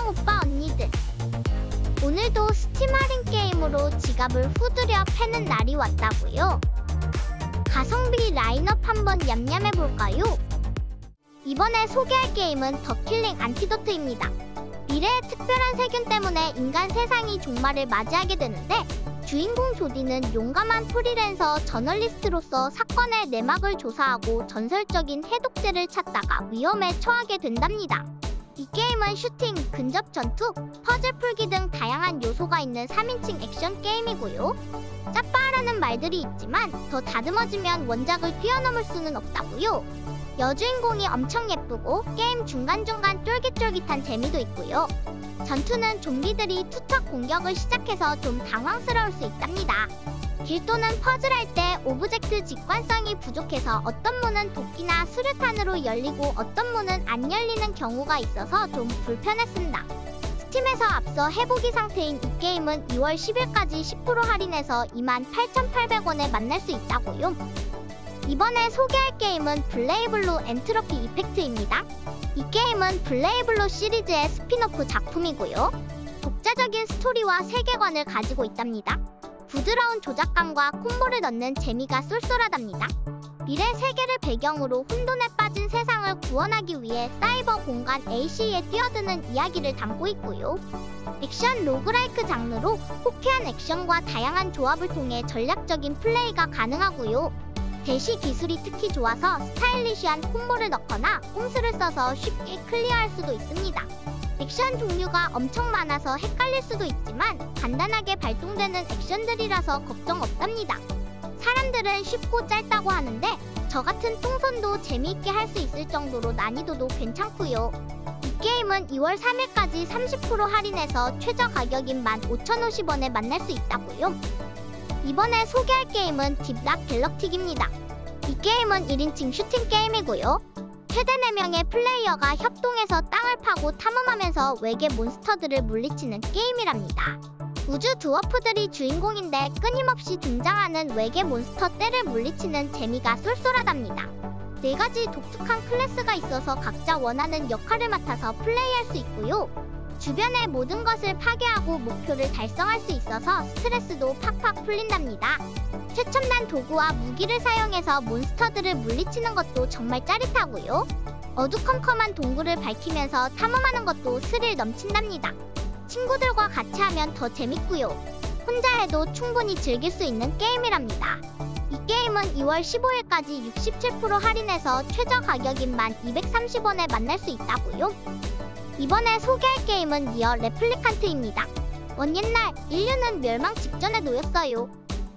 안녕 오빠 언니들. 오늘도 스팀 할인 게임으로 지갑을 후드려 패는 날이 왔다고요. 가성비 라인업 한번 냠냠해볼까요? 이번에 소개할 게임은 더 킬링 안티도트입니다. 미래의 특별한 세균 때문에 인간 세상이 종말을 맞이하게 되는데, 주인공 조디는 용감한 프리랜서 저널리스트로서 사건의 내막을 조사하고 전설적인 해독제를 찾다가 위험에 처하게 된답니다. 이 게임은 슈팅, 근접 전투, 퍼즐 풀기 등 다양한 요소가 있는 3인칭 액션 게임이고요. 짜빠라는 말들이 있지만 더 다듬어지면 원작을 뛰어넘을 수는 없다고요. 여주인공이 엄청 예쁘고 게임 중간중간 쫄깃쫄깃한 재미도 있고요. 전투는 좀비들이 투척 공격을 시작해서 좀 당황스러울 수 있답니다. 길 또는 퍼즐할 때 오브젝트 직관성이 부족해서 어떤 문은 도끼나 수류탄으로 열리고 어떤 문은 안 열리는 경우가 있어서 좀 불편했습니다. 스팀에서 앞서 해보기 상태인 이 게임은 2월 10일까지 10% 할인해서 28,800원에 만날 수 있다고요. 이번에 소개할 게임은 블레이블루 엔트로피 이펙트입니다. 이 게임은 블레이블루 시리즈의 스핀오프 작품이고요. 독자적인 스토리와 세계관을 가지고 있답니다. 부드러운 조작감과 콤보를 넣는 재미가 쏠쏠하답니다. 미래 세계를 배경으로 혼돈에 빠진 세상을 구원하기 위해 사이버 공간 AC에 뛰어드는 이야기를 담고 있고요. 액션 로그라이크 장르로 호쾌한 액션과 다양한 조합을 통해 전략적인 플레이가 가능하고요. 대시 기술이 특히 좋아서 스타일리시한 콤보를 넣거나 꼼수를 써서 쉽게 클리어할 수도 있습니다. 액션 종류가 엄청 많아서 헷갈릴 수도 있지만 간단하게 발동되는 액션들이라서 걱정 없답니다. 사람들은 쉽고 짧다고 하는데 저 같은 똥손도 재미있게 할 수 있을 정도로 난이도도 괜찮고요. 이 게임은 2월 3일까지 30% 할인해서 최저 가격인 15,050원에 만날 수 있다고요. 이번에 소개할 게임은 딥락 갤럭틱입니다. 이 게임은 1인칭 슈팅 게임이고요. 최대 4명의 플레이어가 협동해서 땅을 파고 탐험하면서 외계 몬스터들을 물리치는 게임이랍니다. 우주 드워프들이 주인공인데 끊임없이 등장하는 외계 몬스터 떼를 물리치는 재미가 쏠쏠하답니다. 4가지 독특한 클래스가 있어서 각자 원하는 역할을 맡아서 플레이할 수 있고요. 주변의 모든 것을 파괴하고 목표를 달성할 수 있어서 스트레스도 팍팍 풀린답니다. 최첨단 도구와 무기를 사용해서 몬스터들을 물리치는 것도 정말 짜릿하고요. 어두컴컴한 동굴을 밝히면서 탐험하는 것도 스릴 넘친답니다. 친구들과 같이 하면 더 재밌고요. 혼자 해도 충분히 즐길 수 있는 게임이랍니다. 이 게임은 2월 15일까지 67% 할인해서 최저 가격인 1230원에 만날 수 있다고요. 이번에 소개할 게임은 니어 레플리칸트입니다. 옛날 인류는 멸망 직전에 놓였어요.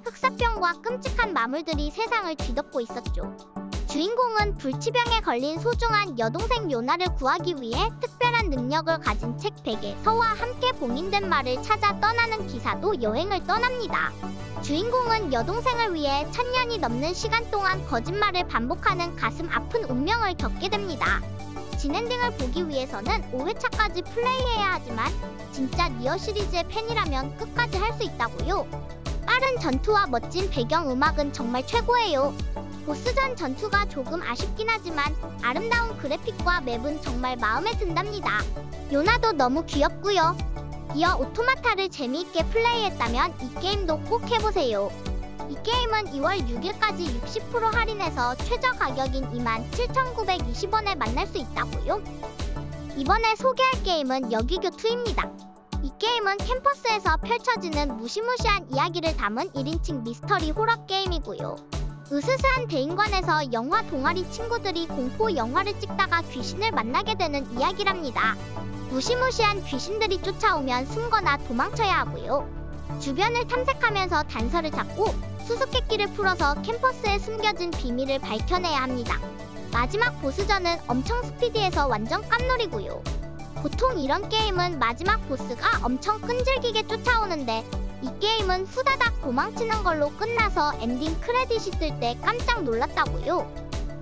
흑사병과 끔찍한 마물들이 세상을 뒤덮고 있었죠. 주인공은 불치병에 걸린 소중한 여동생 요나를 구하기 위해 특별한 능력을 가진 책 100의 서와 함께 봉인된 말을 찾아 떠나는 기사도 여행을 떠납니다. 주인공은 여동생을 위해 1000년이 넘는 시간 동안 거짓말을 반복하는 가슴 아픈 운명을 겪게 됩니다. 진엔딩을 보기 위해서는 5회차까지 플레이해야 하지만 진짜 니어 시리즈의 팬이라면 끝까지 할 수 있다고요. 빠른 전투와 멋진 배경음악은 정말 최고예요. 보스전 전투가 조금 아쉽긴 하지만 아름다운 그래픽과 맵은 정말 마음에 든답니다. 요나도 너무 귀엽고요. 니어 오토마타를 재미있게 플레이했다면 이 게임도 꼭 해보세요. 이 게임은 2월 6일까지 60% 할인해서 최저 가격인 27,920원에 만날 수 있다고요. 이번에 소개할 게임은 여기교2입니다. 이 게임은 캠퍼스에서 펼쳐지는 무시무시한 이야기를 담은 1인칭 미스터리 호러 게임이고요. 으스스한 대인관에서 영화 동아리 친구들이 공포 영화를 찍다가 귀신을 만나게 되는 이야기랍니다. 무시무시한 귀신들이 쫓아오면 숨거나 도망쳐야 하고요. 주변을 탐색하면서 단서를 찾고 수수께끼를 풀어서 캠퍼스에 숨겨진 비밀을 밝혀내야 합니다. 마지막 보스전은 엄청 스피디해서 완전 깜놀이고요. 보통 이런 게임은 마지막 보스가 엄청 끈질기게 쫓아오는데 이 게임은 후다닥 도망치는 걸로 끝나서 엔딩 크레딧이 뜰 때 깜짝 놀랐다고요.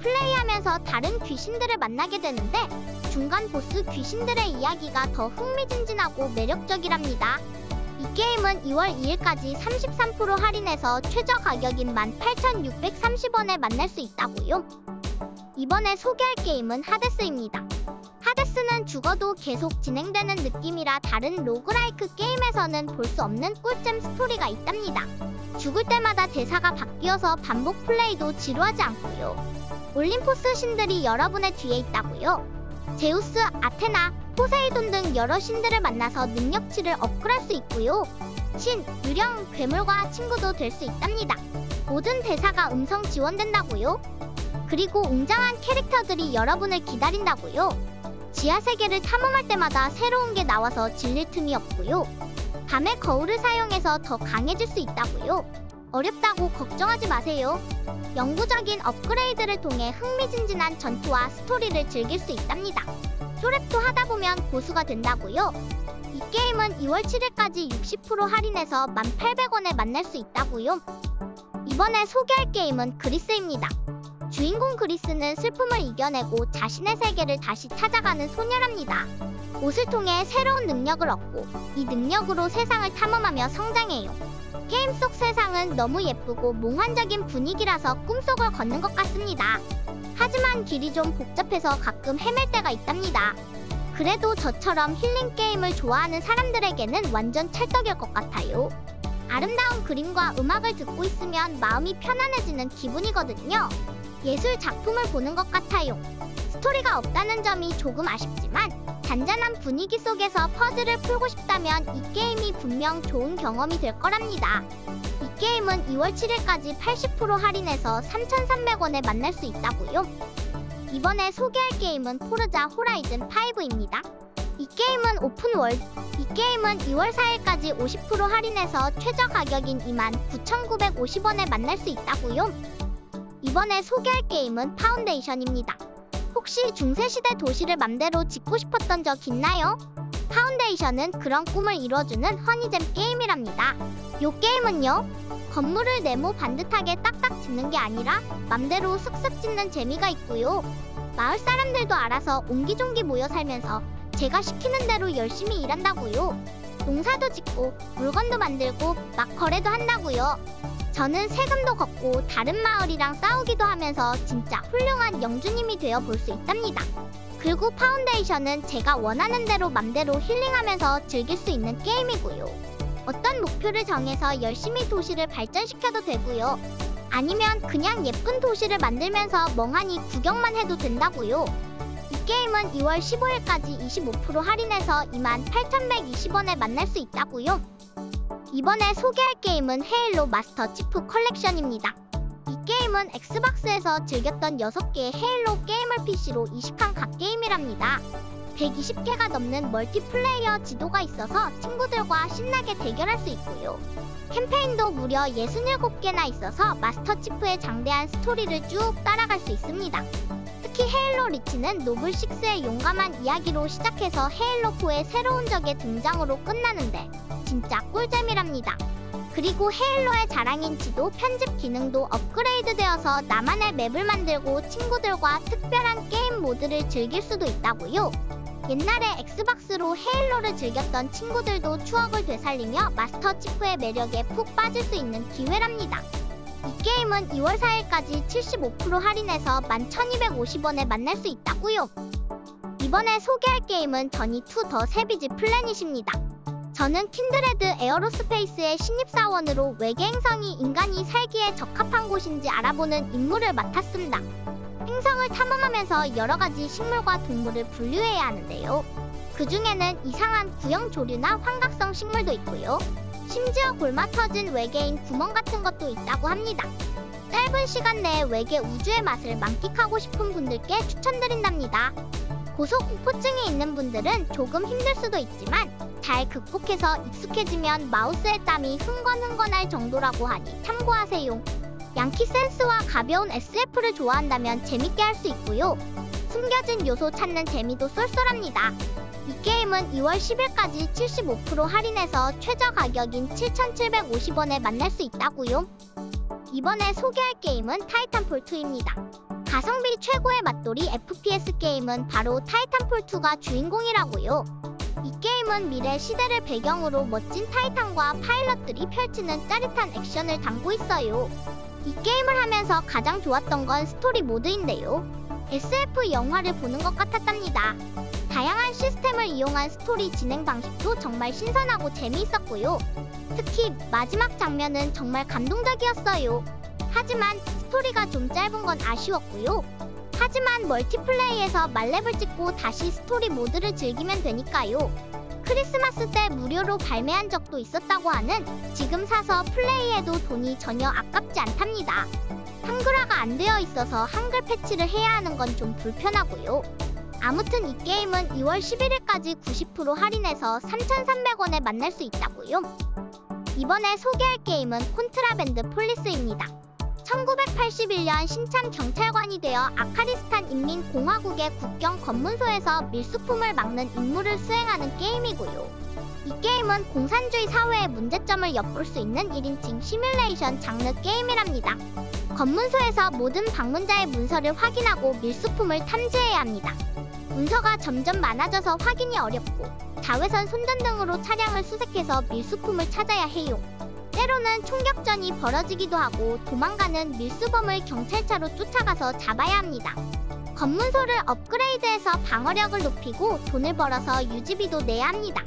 플레이하면서 다른 귀신들을 만나게 되는데 중간 보스 귀신들의 이야기가 더 흥미진진하고 매력적이랍니다. 이 게임은 2월 2일까지 33% 할인해서 최저 가격인 18,630원에 만날 수 있다고요. 이번에 소개할 게임은 하데스입니다. 하데스는 죽어도 계속 진행되는 느낌이라 다른 로그라이크 게임에서는 볼 수 없는 꿀잼 스토리가 있답니다. 죽을 때마다 대사가 바뀌어서 반복 플레이도 지루하지 않고요. 올림포스 신들이 여러분의 뒤에 있다고요. 제우스, 아테나, 포세이돈 등 여러 신들을 만나서 능력치를 업그레이드할 수 있고요. 신, 유령, 괴물과 친구도 될 수 있답니다. 모든 대사가 음성 지원된다고요. 그리고 웅장한 캐릭터들이 여러분을 기다린다고요. 지하세계를 탐험할 때마다 새로운 게 나와서 질릴 틈이 없고요. 밤의 거울을 사용해서 더 강해질 수 있다고요. 어렵다고 걱정하지 마세요. 영구적인 업그레이드를 통해 흥미진진한 전투와 스토리를 즐길 수 있답니다. 쇼랩도 하다보면 고수가 된다고요. 이 게임은 2월 7일까지 60% 할인해서 1,800원에 만날 수 있다고요. 이번에 소개할 게임은 그리스입니다. 주인공 그리스는 슬픔을 이겨내고 자신의 세계를 다시 찾아가는 소녀랍니다. 옷을 통해 새로운 능력을 얻고 이 능력으로 세상을 탐험하며 성장해요. 게임 속 세상은 너무 예쁘고 몽환적인 분위기라서 꿈속을 걷는 것 같습니다. 하지만 길이 좀 복잡해서 가끔 헤맬 때가 있답니다. 그래도 저처럼 힐링 게임을 좋아하는 사람들에게는 완전 찰떡일 것 같아요. 아름다운 그림과 음악을 듣고 있으면 마음이 편안해지는 기분이거든요. 예술 작품을 보는 것 같아요. 스토리가 없다는 점이 조금 아쉽지만 잔잔한 분위기 속에서 퍼즐을 풀고 싶다면 이 게임이 분명 좋은 경험이 될 거랍니다. 이 게임은 2월 7일까지 80% 할인해서 3,300원에 만날 수 있다고요. 이번에 소개할 게임은 포르자 호라이즌 5입니다. 이 게임은 오픈월드. 이 게임은 2월 4일까지 50% 할인해서 최저 가격인 29,950원에 만날 수 있다고요. 이번에 소개할 게임은 파운데이션입니다. 혹시 중세시대 도시를 맘대로 짓고 싶었던 적 있나요? 파운데이션은 그런 꿈을 이뤄주는 허니잼 게임이랍니다. 요 게임은요, 건물을 네모 반듯하게 딱딱 짓는 게 아니라 맘대로 슥슥 짓는 재미가 있고요. 마을 사람들도 알아서 옹기종기 모여 살면서 제가 시키는 대로 열심히 일한다고요. 농사도 짓고 물건도 만들고 막 거래도 한다고요. 저는 세금도 걷고 다른 마을이랑 싸우기도 하면서 진짜 훌륭한 영주님이 되어 볼 수 있답니다. 그리고 파운데이션은 제가 원하는 대로 맘대로 힐링하면서 즐길 수 있는 게임이고요. 어떤 목표를 정해서 열심히 도시를 발전시켜도 되고요. 아니면 그냥 예쁜 도시를 만들면서 멍하니 구경만 해도 된다고요. 이 게임은 2월 15일까지 25% 할인해서 28,120원에 만날 수 있다고요. 이번에 소개할 게임은 헤일로 마스터 치프 컬렉션입니다. 이 게임은 엑스박스에서 즐겼던 6개의 헤일로 게임을 PC로 이식한 각 게임이랍니다. 120개가 넘는 멀티플레이어 지도가 있어서 친구들과 신나게 대결할 수 있고요. 캠페인도 무려 67개나 있어서 마스터 치프의 장대한 스토리를 쭉 따라갈 수 있습니다. 특히 헤일로 리치는 노블6의 용감한 이야기로 시작해서 헤일로4의 새로운 적의 등장으로 끝나는데 진짜 꿀잼이랍니다. 그리고 헤일로의 자랑인 지도 편집 기능도 업그레이드되어서 나만의 맵을 만들고 친구들과 특별한 게임 모드를 즐길 수도 있다고요. 옛날에 엑스박스로 헤일로를 즐겼던 친구들도 추억을 되살리며 마스터 치프의 매력에 푹 빠질 수 있는 기회랍니다. 이 게임은 2월 4일까지 75% 할인해서 11,250원에 만날 수 있다고요. 이번에 소개할 게임은 저니2 더 세비지 플래닛입니다. 저는 킨드레드 에어로스페이스의 신입사원으로 외계 행성이 인간이 살기에 적합한 곳인지 알아보는 임무를 맡았습니다. 행성을 탐험하면서 여러가지 식물과 동물을 분류해야 하는데요. 그 중에는 이상한 구형 조류나 환각성 식물도 있고요. 심지어 골마 터진 외계인 구멍 같은 것도 있다고 합니다. 짧은 시간 내에 외계 우주의 맛을 만끽하고 싶은 분들께 추천드린답니다. 고소공포증이 있는 분들은 조금 힘들 수도 있지만 잘 극복해서 익숙해지면 마우스의 땀이 흥건흥건할 정도라고 하니 참고하세요. 양키 센스와 가벼운 SF를 좋아한다면 재밌게 할 수 있고요. 숨겨진 요소 찾는 재미도 쏠쏠합니다. 이 게임은 2월 10일까지 75% 할인해서 최저 가격인 7,750원에 만날 수 있다고요. 이번에 소개할 게임은 타이탄폴2입니다. 가성비 최고의 맛돌이 FPS 게임은 바로 타이탄폴2가 주인공이라고요. 이 게임은 미래 시대를 배경으로 멋진 타이탄과 파일럿들이 펼치는 짜릿한 액션을 담고 있어요. 이 게임을 하면서 가장 좋았던 건 스토리 모드인데요. SF 영화를 보는 것 같았답니다. 다양한 시스템을 이용한 스토리 진행 방식도 정말 신선하고 재미있었고요. 특히 마지막 장면은 정말 감동적이었어요. 하지만 스토리가 좀 짧은 건 아쉬웠고요. 하지만 멀티플레이에서 만렙을 찍고 다시 스토리 모드를 즐기면 되니까요. 크리스마스 때 무료로 발매한 적도 있었다고 하는 지금 사서 플레이해도 돈이 전혀 아깝지 않답니다. 한글화가 안 되어 있어서 한글 패치를 해야 하는 건 좀 불편하고요. 아무튼 이 게임은 2월 11일까지 90% 할인해서 3,300원에 만날 수 있다고요. 이번에 소개할 게임은 콘트라밴드 폴리스입니다. 1981년 신참 경찰관이 되어 아카리스탄 인민공화국의 국경 검문소에서 밀수품을 막는 임무를 수행하는 게임이고요. 이 게임은 공산주의 사회의 문제점을 엿볼 수 있는 1인칭 시뮬레이션 장르 게임이랍니다. 검문소에서 모든 방문자의 문서를 확인하고 밀수품을 탐지해야 합니다. 문서가 점점 많아져서 확인이 어렵고 자외선 손전 등으로 차량을 수색해서 밀수품을 찾아야 해요. 때로는 총격전이 벌어지기도 하고 도망가는 밀수범을 경찰차로 쫓아가서 잡아야 합니다. 검문소를 업그레이드해서 방어력을 높이고 돈을 벌어서 유지비도 내야 합니다.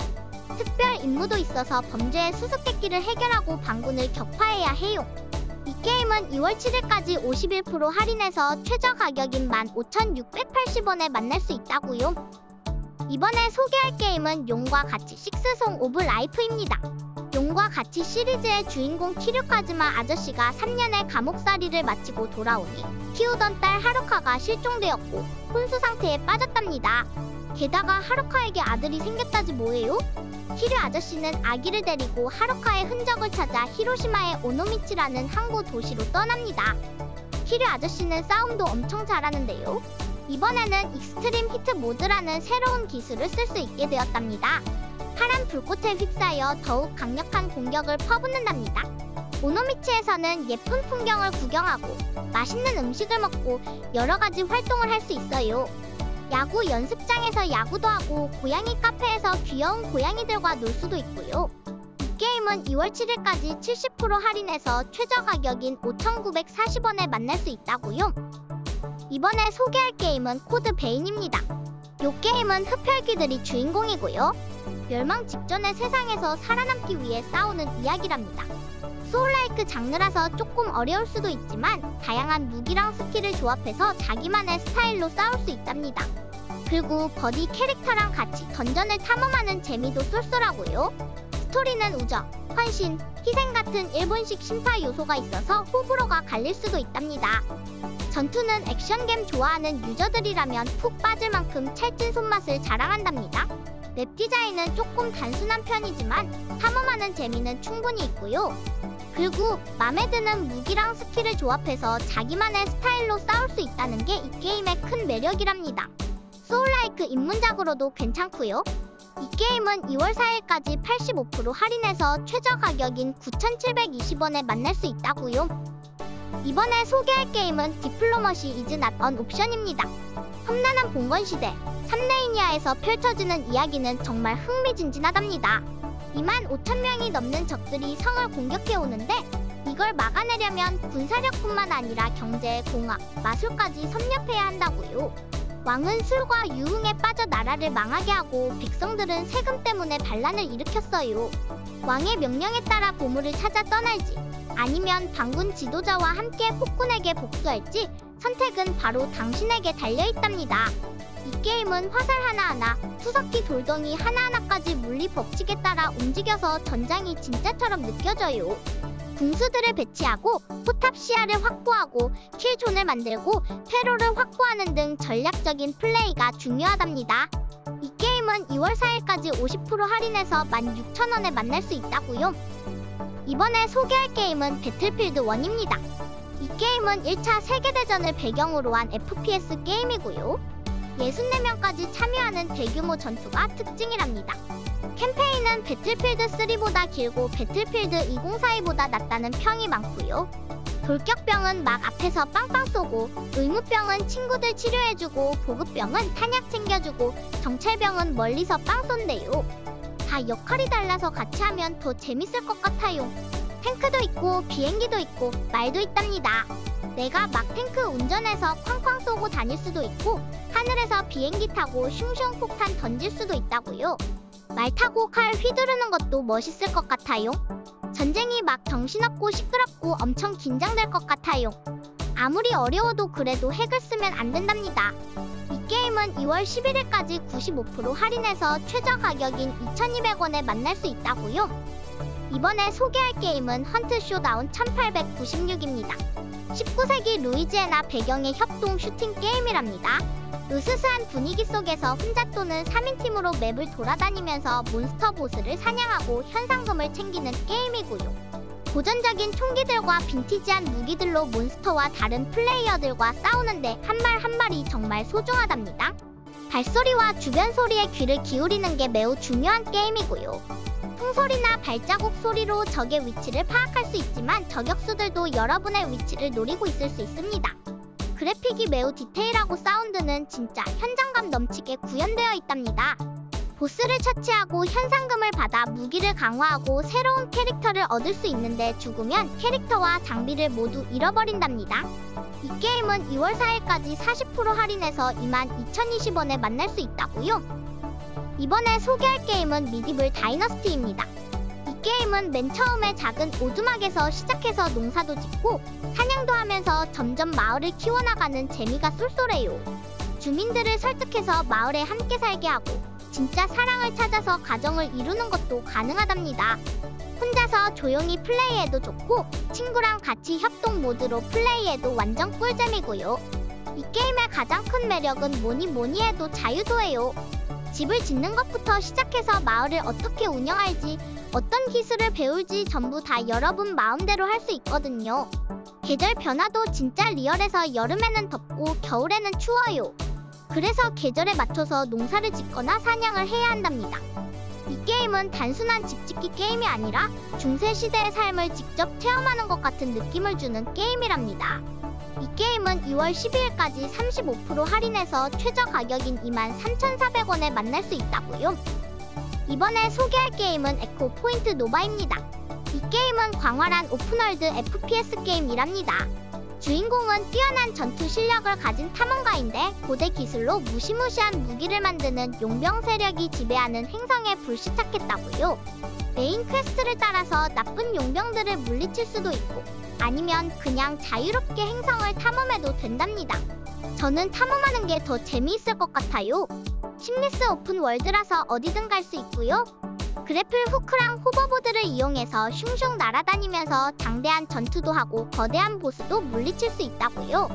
특별 임무도 있어서 범죄의 수수께끼를 해결하고 방군을 격파해야 해요. 이 게임은 2월 7일까지 51% 할인해서 최저 가격인 15,680원에 만날 수 있다고요. 이번에 소개할 게임은 용과 같이 식스송 오브 라이프입니다. 용과 같이 시리즈의 주인공 키류카즈마 아저씨가 3년의 감옥살이를 마치고 돌아오니 키우던 딸 하루카가 실종되었고 혼수 상태에 빠졌답니다. 게다가 하루카에게 아들이 생겼다지 뭐예요? 키류 아저씨는 아기를 데리고 하루카의 흔적을 찾아 히로시마의 오노미치라는 항구 도시로 떠납니다. 키류 아저씨는 싸움도 엄청 잘하는데요. 이번에는 익스트림 히트 모드라는 새로운 기술을 쓸 수 있게 되었답니다. 파란 불꽃에 휩싸여 더욱 강력한 공격을 퍼붓는답니다. 오노미치에서는 예쁜 풍경을 구경하고 맛있는 음식을 먹고 여러가지 활동을 할 수 있어요. 야구 연습장에서 야구도 하고 고양이 카페에서 귀여운 고양이들과 놀 수도 있고요. 이 게임은 2월 7일까지 70% 할인해서 최저 가격인 5,940원에 만날 수 있다고요. 이번에 소개할 게임은 코드 베인입니다. 이 게임은 흡혈귀들이 주인공이고요. 멸망 직전의 세상에서 살아남기 위해 싸우는 이야기랍니다. 소울라이크 장르라서 조금 어려울 수도 있지만 다양한 무기랑 스킬을 조합해서 자기만의 스타일로 싸울 수 있답니다. 그리고 버디 캐릭터랑 같이 던전을 탐험하는 재미도 쏠쏠하고요. 스토리는 우정, 헌신, 희생 같은 일본식 심파 요소가 있어서 호불호가 갈릴 수도 있답니다. 전투는 액션겜 좋아하는 유저들이라면 푹 빠질 만큼 찰진 손맛을 자랑한답니다. 맵 디자인은 조금 단순한 편이지만 탐험하는 재미는 충분히 있고요. 그리고 맘에 드는 무기랑 스킬을 조합해서 자기만의 스타일로 싸울 수 있다는 게 이 게임의 큰 매력이랍니다. 소울라이크 입문작으로도 괜찮고요. 이 게임은 2월 4일까지 85% 할인해서 최저 가격인 9,720원에 만날 수 있다고요. 이번에 소개할 게임은 디플로머시 이즈 낫 언 옵션입니다. 험난한 봉건시대 삼레이니아에서 펼쳐지는 이야기는 정말 흥미진진하답니다. 25,000명이 넘는 적들이 성을 공격해오는데 이걸 막아내려면 군사력뿐만 아니라 경제, 공학, 마술까지 섭렵해야 한다고요. 왕은 술과 유흥에 빠져 나라를 망하게 하고 백성들은 세금 때문에 반란을 일으켰어요. 왕의 명령에 따라 보물을 찾아 떠날지 아니면 반군 지도자와 함께 폭군에게 복수할지 선택은 바로 당신에게 달려있답니다. 이 게임은 화살 하나하나, 투석기 돌덩이 하나하나까지 물리 법칙에 따라 움직여서 전장이 진짜처럼 느껴져요. 궁수들을 배치하고 포탑 시야를 확보하고 킬존을 만들고 퇴로를 확보하는 등 전략적인 플레이가 중요하답니다. 이 게임은 2월 4일까지 50% 할인해서 16,000원에 만날 수 있다고요. 이번에 소개할 게임은 배틀필드 1입니다. 이 게임은 1차 세계대전을 배경으로 한 FPS 게임이고요. 64명까지 참여하는 대규모 전투가 특징이랍니다. 캠페인은 배틀필드 3보다 길고 배틀필드 2042보다 낫다는 평이 많고요. 돌격병은 막 앞에서 빵빵 쏘고, 의무병은 친구들 치료해주고, 보급병은 탄약 챙겨주고, 정찰병은 멀리서 빵 쏜대요. 다 역할이 달라서 같이 하면 더 재밌을 것 같아요. 탱크도 있고 비행기도 있고 말도 있답니다. 내가 막 탱크 운전해서 쾅쾅 쏘고 다닐 수도 있고 하늘에서 비행기 타고 슝슝 폭탄 던질 수도 있다고요. 말 타고 칼 휘두르는 것도 멋있을 것 같아요. 전쟁이 막 정신없고 시끄럽고 엄청 긴장될 것 같아요. 아무리 어려워도 그래도 핵을 쓰면 안 된답니다. 이 게임은 2월 11일까지 95% 할인해서 최저 가격인 2,200원에 만날 수 있다고요. 이번에 소개할 게임은 헌트 쇼다운 1896입니다. 19세기 루이지애나 배경의 협동 슈팅 게임이랍니다. 으스스한 분위기 속에서 혼자 또는 3인팀으로 맵을 돌아다니면서 몬스터 보스를 사냥하고 현상금을 챙기는 게임이고요. 고전적인 총기들과 빈티지한 무기들로 몬스터와 다른 플레이어들과 싸우는데 한 발 한 발이 정말 소중하답니다. 발소리와 주변 소리에 귀를 기울이는 게 매우 중요한 게임이고요. 총소리나 발자국 소리로 적의 위치를 파악할 수 있지만 저격수들도 여러분의 위치를 노리고 있을 수 있습니다. 그래픽이 매우 디테일하고 사운드는 진짜 현장감 넘치게 구현되어 있답니다. 보스를 처치하고 현상금을 받아 무기를 강화하고 새로운 캐릭터를 얻을 수 있는데 죽으면 캐릭터와 장비를 모두 잃어버린답니다. 이 게임은 2월 4일까지 40% 할인해서 22,020원에 만날 수 있다고요. 이번에 소개할 게임은 미디블 다이너스티입니다. 이 게임은 맨 처음에 작은 오두막에서 시작해서 농사도 짓고 사냥도 하면서 점점 마을을 키워나가는 재미가 쏠쏠해요. 주민들을 설득해서 마을에 함께 살게 하고 진짜 사랑을 찾아서 가정을 이루는 것도 가능하답니다. 혼자서 조용히 플레이해도 좋고 친구랑 같이 협동 모드로 플레이해도 완전 꿀잼이고요. 이 게임의 가장 큰 매력은 뭐니 해도 자유도예요. 집을 짓는 것부터 시작해서 마을을 어떻게 운영할지 어떤 기술을 배울지 전부 다 여러분 마음대로 할 수 있거든요. 계절 변화도 진짜 리얼해서 여름에는 덥고 겨울에는 추워요. 그래서 계절에 맞춰서 농사를 짓거나 사냥을 해야 한답니다. 이 게임은 단순한 집짓기 게임이 아니라 중세시대의 삶을 직접 체험하는 것 같은 느낌을 주는 게임이랍니다. 이 게임은 2월 12일까지 35% 할인해서 최저 가격인 23,400원에 만날 수 있다고요. 이번에 소개할 게임은 에코 포인트 노바입니다. 이 게임은 광활한 오픈월드 FPS 게임이랍니다. 주인공은 뛰어난 전투 실력을 가진 탐험가인데 고대 기술로 무시무시한 무기를 만드는 용병 세력이 지배하는 행성에 불시착했다고요. 메인 퀘스트를 따라서 나쁜 용병들을 물리칠 수도 있고 아니면 그냥 자유롭게 행성을 탐험해도 된답니다. 저는 탐험하는 게 더 재미있을 것 같아요. 심리스 오픈 월드라서 어디든 갈 수 있고요. 그래플 후크랑 호버보드를 이용해서 슝슝 날아다니면서 장대한 전투도 하고 거대한 보스도 물리칠 수 있다고요.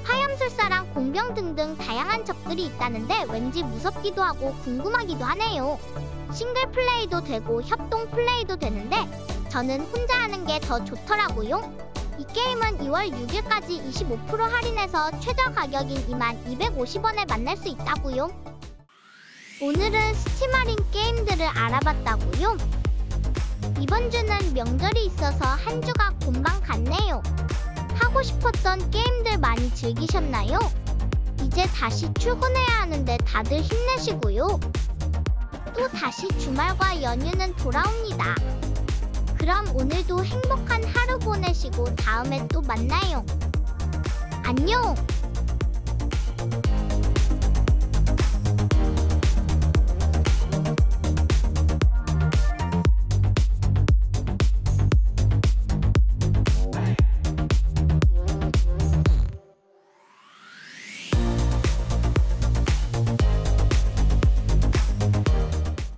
화염술사랑 공병 등등 다양한 적들이 있다는데 왠지 무섭기도 하고 궁금하기도 하네요. 싱글 플레이도 되고 협동 플레이도 되는데 저는 혼자 하는 게 더 좋더라고요. 이 게임은 2월 6일까지 25% 할인해서 최저 가격인 22,250원에 만날 수 있다고요. 오늘은 스팀 할인 게임들을 알아봤다고요. 이번 주는 명절이 있어서 한 주가 금방 갔네요. 하고 싶었던 게임들 많이 즐기셨나요? 이제 다시 출근해야 하는데 다들 힘내시고요. 또 다시 주말과 연휴는 돌아옵니다. 그럼 오늘도 행복한 하루 보내시고 다음에 또 만나요. 안녕!